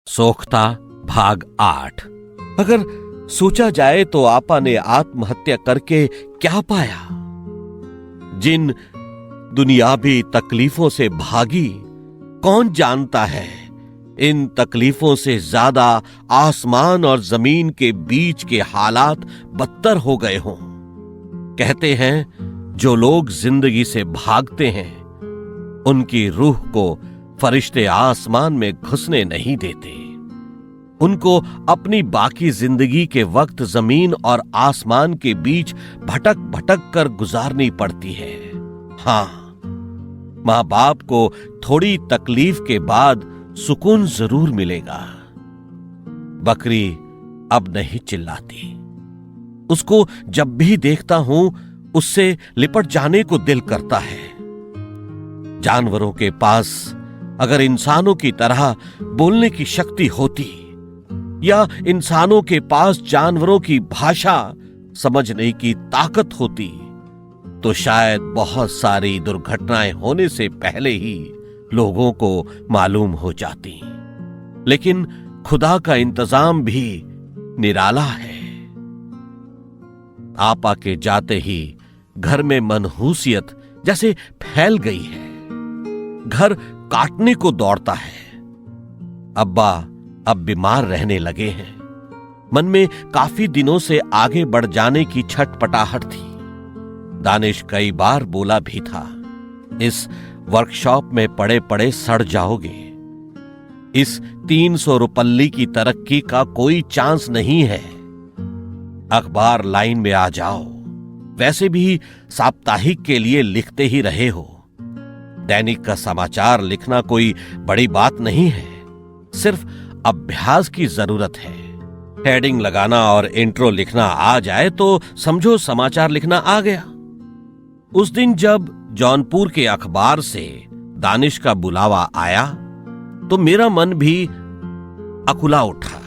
सोख्ता भाग 8। अगर सोचा जाए तो आपा ने आत्महत्या करके क्या पाया? जिन दुनियावी तकलीफों से भागी, कौन जानता है इन तकलीफों से ज्यादा आसमान और जमीन के बीच के हालात बदतर हो गए हों। कहते हैं जो लोग जिंदगी से भागते हैं उनकी रूह को फरिश्ते आसमान में घुसने नहीं देते। उनको अपनी बाकी जिंदगी के वक्त जमीन और आसमान के बीच भटक भटक कर गुजारनी पड़ती है। हां, मां बाप को थोड़ी तकलीफ के बाद सुकून जरूर मिलेगा। बकरी अब नहीं चिल्लाती। उसको जब भी देखता हूं उससे लिपट जाने को दिल करता है। जानवरों के पास अगर इंसानों की तरह बोलने की शक्ति होती या इंसानों के पास जानवरों की भाषा समझने की ताकत होती तो शायद बहुत सारी दुर्घटनाएं होने से पहले ही लोगों को मालूम हो जाती। लेकिन खुदा का इंतजाम भी निराला है। आपा के जाते ही घर में मनहूसियत जैसे फैल गई है। घर काटने को दौड़ता है। अब्बा अब बीमार रहने लगे हैं। मन में काफी दिनों से आगे बढ़ जाने की छटपटाहट थी। दानिश कई बार बोला भी था, इस वर्कशॉप में पड़े पड़े सड़ जाओगे। इस 300 रुपल्ली की तरक्की का कोई चांस नहीं है। अखबार लाइन में आ जाओ। वैसे भी साप्ताहिक के लिए लिखते ही रहे हो। दैनिक का समाचार लिखना कोई बड़ी बात नहीं है। सिर्फ अभ्यास की जरूरत है। हेडिंग लगाना और इंट्रो लिखना आ जाए तो समझो समाचार लिखना आ गया। उस दिन जब जौनपुर के अखबार से दानिश का बुलावा आया तो मेरा मन भी अकुला उठा।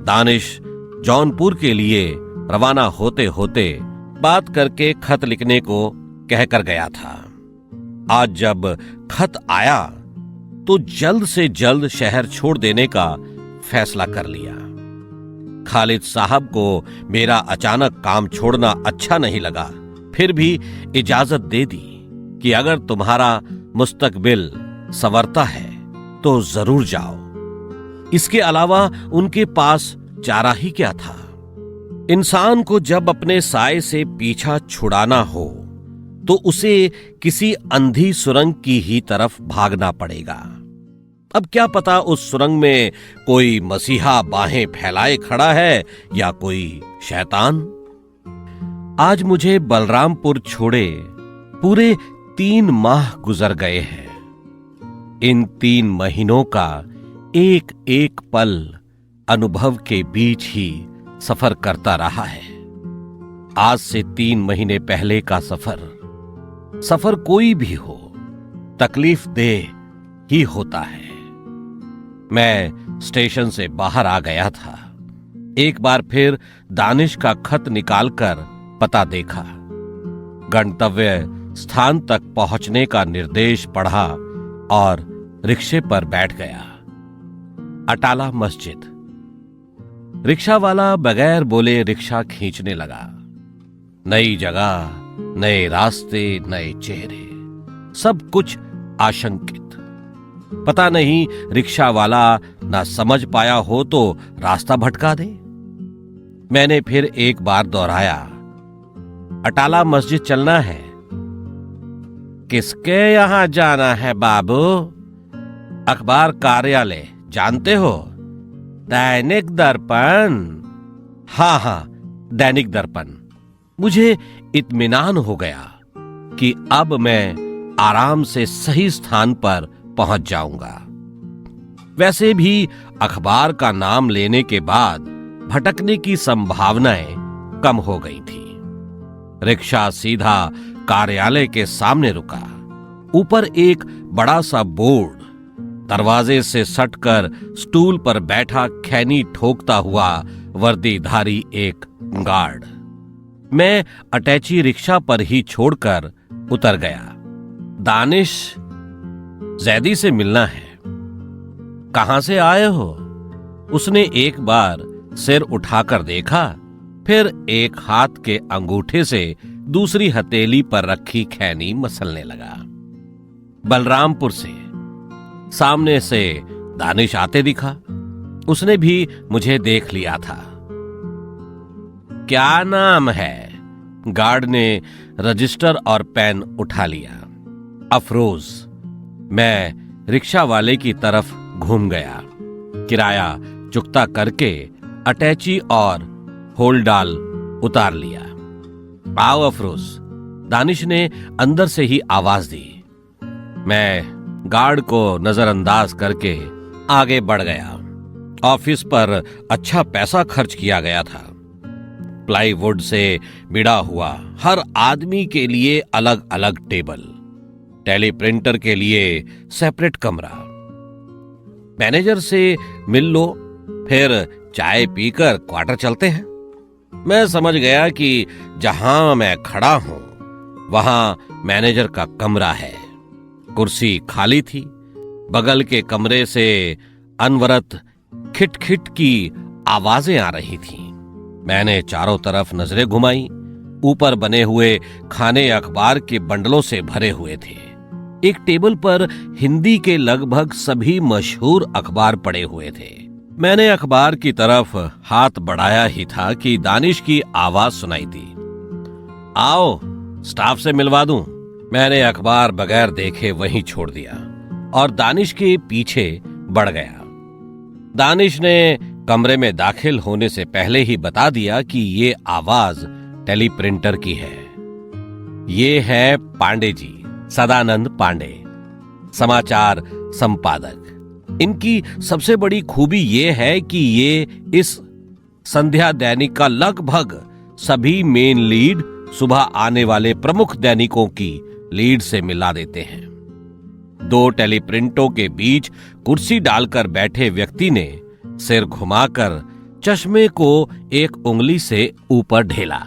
दानिश जौनपुर के लिए रवाना होते होते बात करके खत लिखने को कहकर गया था। आज जब खत आया तो जल्द से जल्द शहर छोड़ देने का फैसला कर लिया। खालिद साहब को मेरा अचानक काम छोड़ना अच्छा नहीं लगा, फिर भी इजाजत दे दी कि अगर तुम्हारा मुस्तकबिल संवरता है तो जरूर जाओ। इसके अलावा उनके पास चारा ही क्या था। इंसान को जब अपने साए से पीछा छुड़ाना हो तो उसे किसी अंधी सुरंग की ही तरफ भागना पड़ेगा। अब क्या पता उस सुरंग में कोई मसीहा बाहें फैलाए खड़ा है या कोई शैतान। आज मुझे बलरामपुर छोड़े पूरे 3 माह गुजर गए हैं। इन 3 महीनों का एक एक पल अनुभव के बीच ही सफर करता रहा है। आज से 3 महीने पहले का सफर कोई भी हो तकलीफ दे ही होता है। मैं स्टेशन से बाहर आ गया था। एक बार फिर दानिश का खत निकालकर पता देखा। गंतव्य स्थान तक पहुंचने का निर्देश पढ़ा और रिक्शे पर बैठ गया। अटाला मस्जिद। रिक्शा वाला बगैर बोले रिक्शा खींचने लगा। नई जगह, नए रास्ते, नए चेहरे, सब कुछ आशंकित। पता नहीं रिक्शा वाला ना समझ पाया हो तो रास्ता भटका दे। मैंने फिर एक बार दोहराया, अटाला मस्जिद चलना है। किसके यहां जाना है बाबू? अखबार कार्यालय जानते हो? दैनिक दर्पण। हां, दैनिक दर्पण। मुझे इत्मीनान हो गया कि अब मैं आराम से सही स्थान पर पहुंच जाऊंगा। वैसे भी अखबार का नाम लेने के बाद भटकने की संभावनाएं कम हो गई थी। रिक्शा सीधा कार्यालय के सामने रुका। ऊपर एक बड़ा सा बोर्ड, दरवाजे से सटकर स्टूल पर बैठा खैनी ठोकता हुआ वर्दीधारी एक गार्ड। मैं अटैची रिक्शा पर ही छोड़कर उतर गया। दानिश, जैदी से मिलना है। कहां से आए हो? उसने एक बार सिर उठाकर देखा, फिर एक हाथ के अंगूठे से दूसरी हथेली पर रखी खैनी मसलने लगा। बलरामपुर से। सामने से दानिश आते दिखा। उसने भी मुझे देख लिया था। क्या नाम है? गार्ड ने रजिस्टर और पेन उठा लिया। अफरोज। मैं रिक्शा वाले की तरफ घूम गया। किराया चुकता करके अटैची और होल्डाल उतार लिया। आओ अफरोज, दानिश ने अंदर से ही आवाज दी। मैं गार्ड को नजरअंदाज करके आगे बढ़ गया। ऑफिस पर अच्छा पैसा खर्च किया गया था। प्लाईवुड से बिड़ा हुआ हर आदमी के लिए अलग अलग टेबल, टेलीप्रिंटर के लिए सेपरेट कमरा। मैनेजर से मिल लो, फिर चाय पीकर क्वार्टर चलते हैं। मैं समझ गया कि जहां मैं खड़ा हूं वहां मैनेजर का कमरा है। कुर्सी खाली थी। बगल के कमरे से अनवरत खिटखिट की आवाजें आ रही थीं। मैंने चारों तरफ नजरें घुमाई। ऊपर बने हुए खाने अखबार के बंडलों से भरे हुए थे। एक टेबल पर हिंदी के लगभग सभी मशहूर अखबार पड़े हुए थे। मैंने अखबार की तरफ हाथ बढ़ाया ही था कि दानिश की आवाज सुनाई दी। आओ, स्टाफ से मिलवा दूं। मैंने अखबार बगैर देखे वहीं छोड़ दिया और दानिश के पीछे बढ़ गया। दानिश ने कमरे में दाखिल होने से पहले ही बता दिया कि ये आवाज टेलीप्रिंटर की है। ये है पांडे जी, सदानंद पांडे, समाचार संपादक। इनकी सबसे बड़ी खूबी ये है कि ये इस संध्या दैनिक का लगभग सभी मेन लीड सुबह आने वाले प्रमुख दैनिकों की लीड से मिला देते हैं। दो टेलीप्रिंटों के बीच कुर्सी डालकर बैठे व्यक्ति ने सिर घुमाकर चश्मे को एक उंगली से ऊपर ढेला।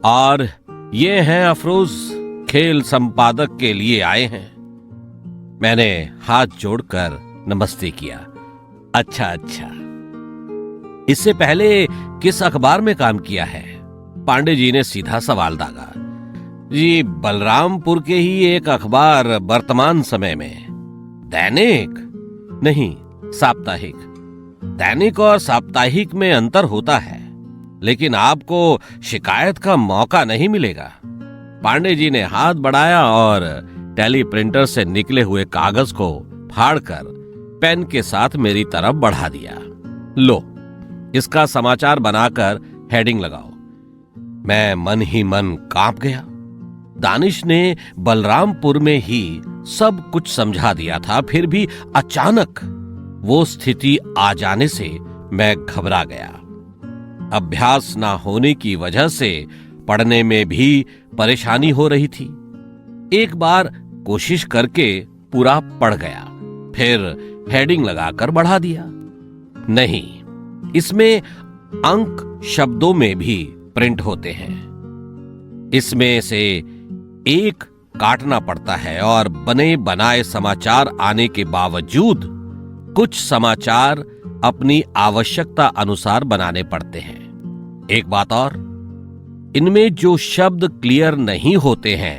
और ये हैं अफरोज, खेल संपादक के लिए आए हैं। मैंने हाथ जोड़कर नमस्ते किया। अच्छा। इससे पहले किस अखबार में काम किया है? पांडे जी ने सीधा सवाल दागा। जी, बलरामपुर के ही एक अखबार वर्तमान समय में। दैनिक? नहीं, साप्ताहिक। दैनिक और साप्ताहिक में अंतर होता है, लेकिन आपको शिकायत का मौका नहीं मिलेगा। पांडे जी ने हाथ बढ़ाया और टेलीप्रिंटर से निकले हुए कागज को फाड़कर पेन के साथ मेरी तरफ बढ़ा दिया। लो, इसका समाचार बनाकर हेडिंग लगाओ। मैं मन ही मन कांप गया। दानिश ने बलरामपुर में ही सब कुछ समझा दिया था, फिर भी अचानक वो स्थिति आ जाने से मैं घबरा गया। अभ्यास ना होने की वजह से पढ़ने में भी परेशानी हो रही थी। एक बार कोशिश करके पूरा पढ़ गया, फिर हेडिंग लगाकर बढ़ा दिया। नहीं, इसमें अंक शब्दों में भी प्रिंट होते हैं। इसमें से एक काटना पड़ता है और बने बनाए समाचार आने के बावजूद कुछ समाचार अपनी आवश्यकता अनुसार बनाने पड़ते हैं। एक बात और, इनमें जो शब्द क्लियर नहीं होते हैं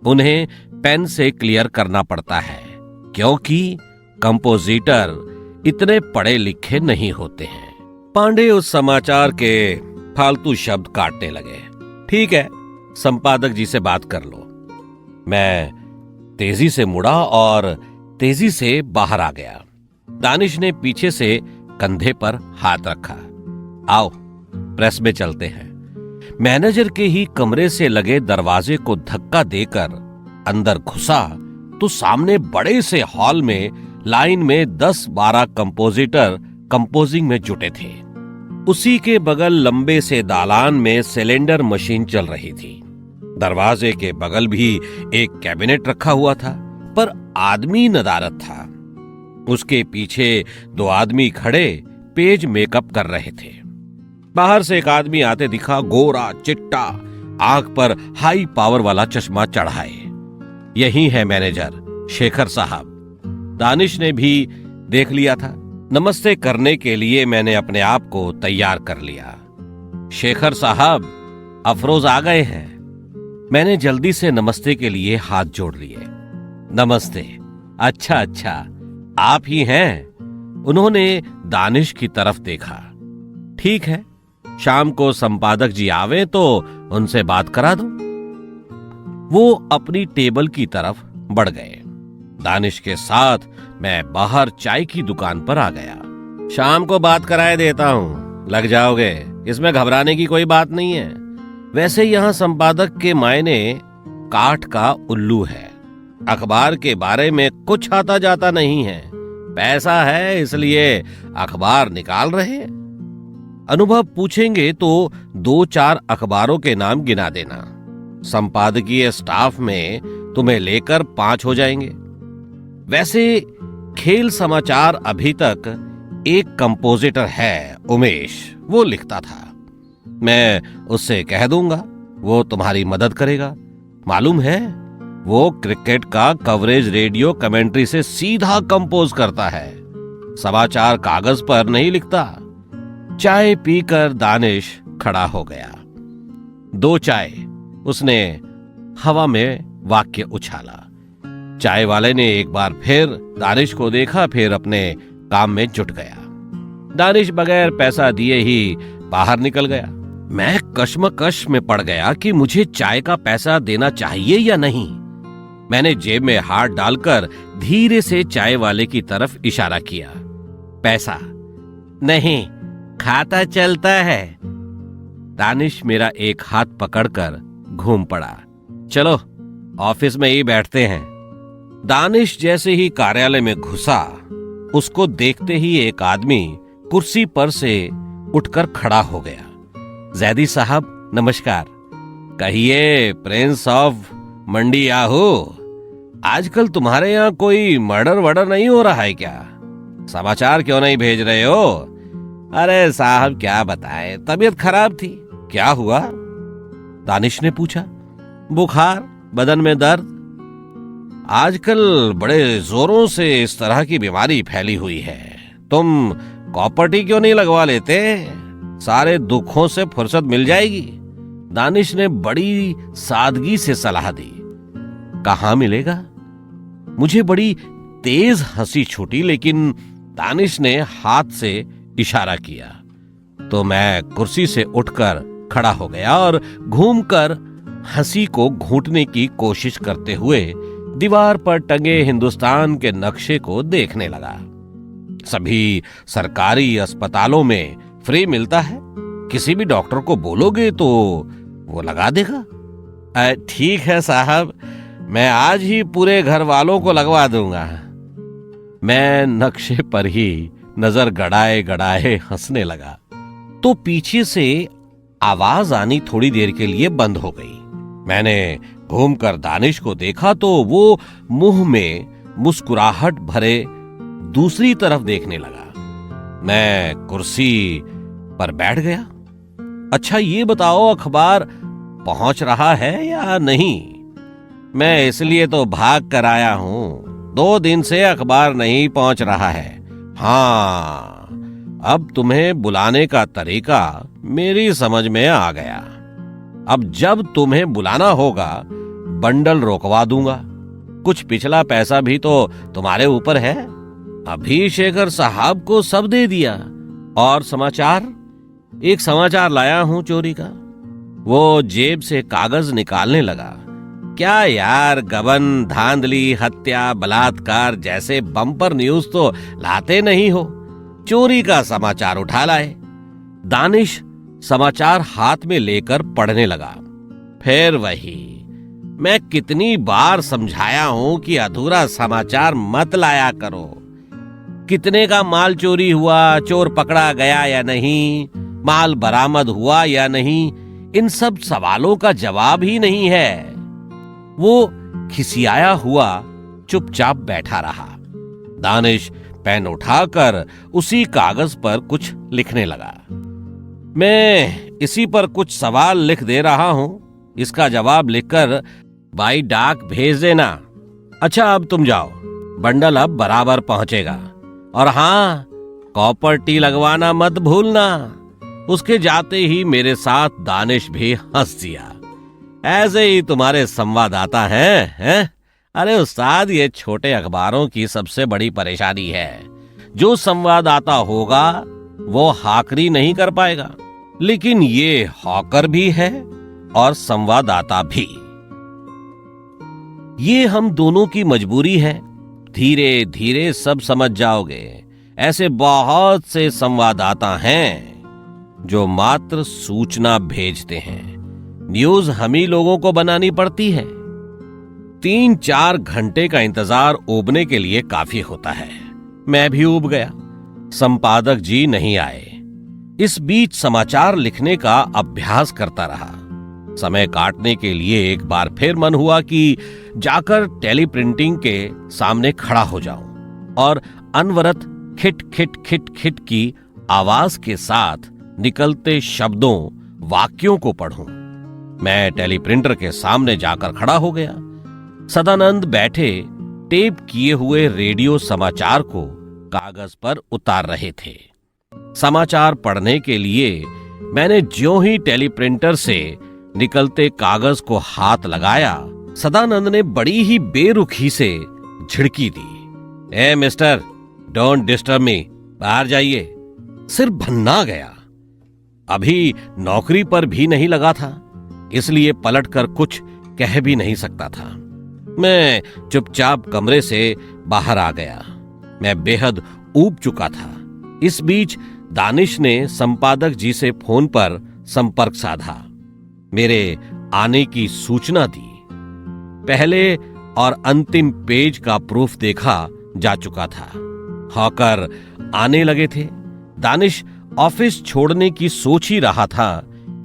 उन्हें पेन से क्लियर करना पड़ता है, क्योंकि कंपोजिटर इतने पढ़े लिखे नहीं होते हैं। पांडे उस समाचार के फालतू शब्द काटने लगे। ठीक है, संपादक जी से बात कर लो। मैं तेजी से मुड़ा और तेजी से बाहर आ गया। दानिश ने पीछे से कंधे पर हाथ रखा। आओ, प्रेस में चलते हैं। मैनेजर के ही कमरे से लगे दरवाजे को धक्का देकर अंदर घुसा तो सामने बड़े से हॉल में लाइन में 10-12 कंपोजिटर कंपोजिंग में जुटे थे। उसी के बगल लंबे से दालान में सिलेंडर मशीन चल रही थी। दरवाजे के बगल भी एक कैबिनेट रखा हुआ था, पर आदमी नदारद था। उसके पीछे 2 आदमी खड़े पेज मेकअप कर रहे थे। बाहर से एक आदमी आते दिखा, गोरा चिट्टा, आंख पर हाई पावर वाला चश्मा चढ़ाए। यही है मैनेजर शेखर साहब। दानिश ने भी देख लिया था। नमस्ते करने के लिए मैंने अपने आप को तैयार कर लिया। शेखर साहब, अफरोज आ गए हैं। मैंने जल्दी से नमस्ते के लिए हाथ जोड़ लिए। नमस्ते। अच्छा अच्छा, आप ही हैं? उन्होंने दानिश की तरफ देखा। ठीक है, शाम को संपादक जी आवे तो उनसे बात करा दो। वो अपनी टेबल की तरफ बढ़ गए। दानिश के साथ मैं बाहर चाय की दुकान पर आ गया। शाम को बात कराए देता हूं, लग जाओगे, इसमें घबराने की कोई बात नहीं है। वैसे यहां संपादक के मायने काठ का उल्लू है। अखबार के बारे में कुछ आता जाता नहीं है। पैसा है इसलिए अखबार निकाल रहे। अनुभव पूछेंगे तो 2-4 अखबारों के नाम गिना देना। संपादकीय स्टाफ में तुम्हें लेकर 5 हो जाएंगे। वैसे खेल समाचार अभी तक एक कंपोजिटर है, उमेश, वो लिखता था। मैं उससे कह दूंगा, वो तुम्हारी मदद करेगा। मालूम है, वो क्रिकेट का कवरेज रेडियो कमेंट्री से सीधा कंपोज करता है, समाचार कागज पर नहीं लिखता। चाय पीकर दानिश खड़ा हो गया। 2 चाय, उसने हवा में वाक्य उछाला। चाय वाले ने एक बार फिर दानिश को देखा, फिर अपने काम में जुट गया। दानिश बगैर पैसा दिए ही बाहर निकल गया। मैं कश्मकश में पड़ गया कि मुझे चाय का पैसा देना चाहिए या नहीं। मैंने जेब में हाथ डालकर धीरे से चाय वाले की तरफ इशारा किया। पैसा नहीं, खाता चलता है। दानिश मेरा एक हाथ पकड़कर घूम पड़ा। चलो ऑफिस में ही बैठते हैं। दानिश जैसे ही कार्यालय में घुसा, उसको देखते ही एक आदमी कुर्सी पर से उठकर खड़ा हो गया। जैदी साहब नमस्कार। कहिए प्रिंस ऑफ मंडी आहू, आजकल तुम्हारे यहाँ कोई मर्डर वर्डर नहीं हो रहा है क्या? समाचार क्यों नहीं भेज रहे हो? अरे साहब क्या बताएं, तबीयत खराब थी। क्या हुआ? दानिश ने पूछा। बुखार, बदन में दर्द। आजकल बड़े जोरों से इस तरह की बीमारी फैली हुई है। तुम कॉपर्टी क्यों नहीं लगवा लेते? सारे दुखों से फुर्सत मिल जाएगी। दानिश ने बड़ी सादगी से सलाह दी। कहाँ मिलेगा? मुझे बड़ी तेज हंसी छूटी, लेकिन दानिश ने हाथ से इशारा किया तो मैं कुर्सी से उठकर खड़ा हो गया और घूमकर हंसी को घूंटने की कोशिश करते हुए दीवार पर टंगे हिंदुस्तान के नक्शे को देखने लगा। सभी सरकारी अस्पतालों में फ्री मिलता है। किसी भी डॉक्टर को बोलोगे तो वो लगा देगा। ठीक है साहब, मैं आज ही पूरे घर वालों को लगवा दूंगा। मैं नक्शे पर ही नजर गड़ाए गड़ाए हंसने लगा तो पीछे से आवाज आनी थोड़ी देर के लिए बंद हो गई। मैंने घूमकर दानिश को देखा तो वो मुंह में मुस्कुराहट भरे दूसरी तरफ देखने लगा। मैं कुर्सी पर बैठ गया। अच्छा ये बताओ, अखबार पहुंच रहा है या नहीं? मैं इसलिए तो भाग कर आया हूं। 2 दिन से अखबार नहीं पहुंच रहा है। हाँ, अब तुम्हें बुलाने का तरीका मेरी समझ में आ गया। अब जब तुम्हें बुलाना होगा बंडल रोकवा दूंगा। कुछ पिछला पैसा भी तो तुम्हारे ऊपर है। अभी शेखर साहब को सब दे दिया। और समाचार? एक समाचार लाया हूं चोरी का। वो जेब से कागज निकालने लगा। क्या यार, गबन, धांधली, हत्या, बलात्कार जैसे बम्पर न्यूज तो लाते नहीं हो। चोरी का समाचार उठा लाए। दानिश समाचार हाथ में लेकर पढ़ने लगा। फिर वही, मैं कितनी बार समझाया हूं कि अधूरा समाचार मत लाया करो। कितने का माल चोरी हुआ, चोर पकड़ा गया या नहीं, माल बरामद हुआ या नहीं, इन सब सवालों का जवाब ही नहीं है। वो खिसियाया हुआ चुपचाप बैठा रहा। दानिश पेन उठाकर उसी कागज पर कुछ लिखने लगा। मैं इसी पर कुछ सवाल लिख दे रहा हूं, इसका जवाब लिखकर बाई डाक भेज देना। अच्छा अब तुम जाओ, बंडल अब बराबर पहुंचेगा। और हाँ, कॉपर टी लगवाना मत भूलना। उसके जाते ही मेरे साथ दानिश भी हंस दिया। ऐसे ही तुम्हारे संवाददाता हैं? अरे उस्ताद, ये छोटे अखबारों की सबसे बड़ी परेशानी है, जो संवाददाता होगा वो हाकरी नहीं कर पाएगा, लेकिन ये हॉकर भी है और संवाददाता भी। ये हम दोनों की मजबूरी है। धीरे धीरे सब समझ जाओगे। ऐसे बहुत से संवाददाता हैं जो मात्र सूचना भेजते हैं। न्यूज हम ही लोगों को बनानी पड़ती है। 3-4 घंटे का इंतजार ऊबने के लिए काफी होता है। मैं भी ऊब गया। संपादक जी नहीं आए। इस बीच समाचार लिखने का अभ्यास करता रहा। समय काटने के लिए एक बार फिर मन हुआ कि जाकर टेलीप्रिंटिंग के सामने खड़ा हो जाऊं और अनवरत खिट खिट खिट खिट की आवाज के साथ निकलते शब्दों, वाक्यों को पढ़ूं। मैं टेलीप्रिंटर के सामने जाकर खड़ा हो गया। सदानंद बैठे टेप किए हुए रेडियो समाचार को कागज पर उतार रहे थे। समाचार पढ़ने के लिए मैंने ज्यों ही टेलीप्रिंटर से निकलते कागज को हाथ लगाया, सदानंद ने बड़ी ही बेरुखी से झिड़की दी। ए मिस्टर, डोंट डिस्टर्ब मी, बाहर जाइए। सिर भन्ना गया। अभी नौकरी पर भी नहीं लगा था, इसलिए पलटकर कुछ कह भी नहीं सकता था। मैं चुपचाप कमरे से बाहर आ गया। मैं बेहद ऊब चुका था। इस बीच दानिश ने संपादक जी से फोन पर संपर्क साधा। मेरे आने की सूचना दी। पहले और अंतिम पेज का प्रूफ देखा जा चुका था। हॉकर आने लगे थे। दानिश ऑफिस छोड़ने की सोच ही रहा था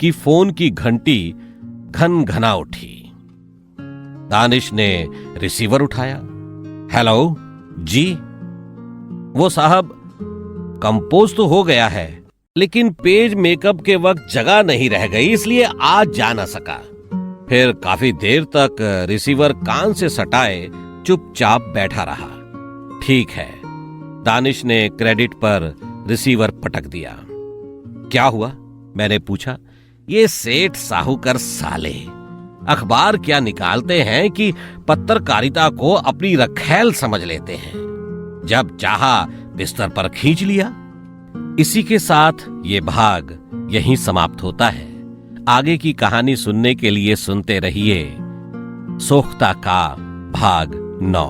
कि फोन की घंटी घन घना उठी। दानिश ने रिसीवर उठाया। हेलो जी। वो साहब, कंपोज तो हो गया है, लेकिन पेज मेकअप के वक्त जगह नहीं रह गई, इसलिए आज जा ना सका। फिर काफी देर तक रिसीवर कान से सटाए चुपचाप बैठा रहा। ठीक है, दानिश ने क्रेडिट पर रिसीवर पटक दिया। क्या हुआ? मैंने पूछा। ये सेठ साहूकर साले अखबार क्या निकालते हैं कि पत्रकारिता को अपनी रखैल समझ लेते हैं। जब चाहा बिस्तर पर खींच लिया। इसी के साथ ये भाग यहीं समाप्त होता है। आगे की कहानी सुनने के लिए सुनते रहिए सोख्ता का भाग 9।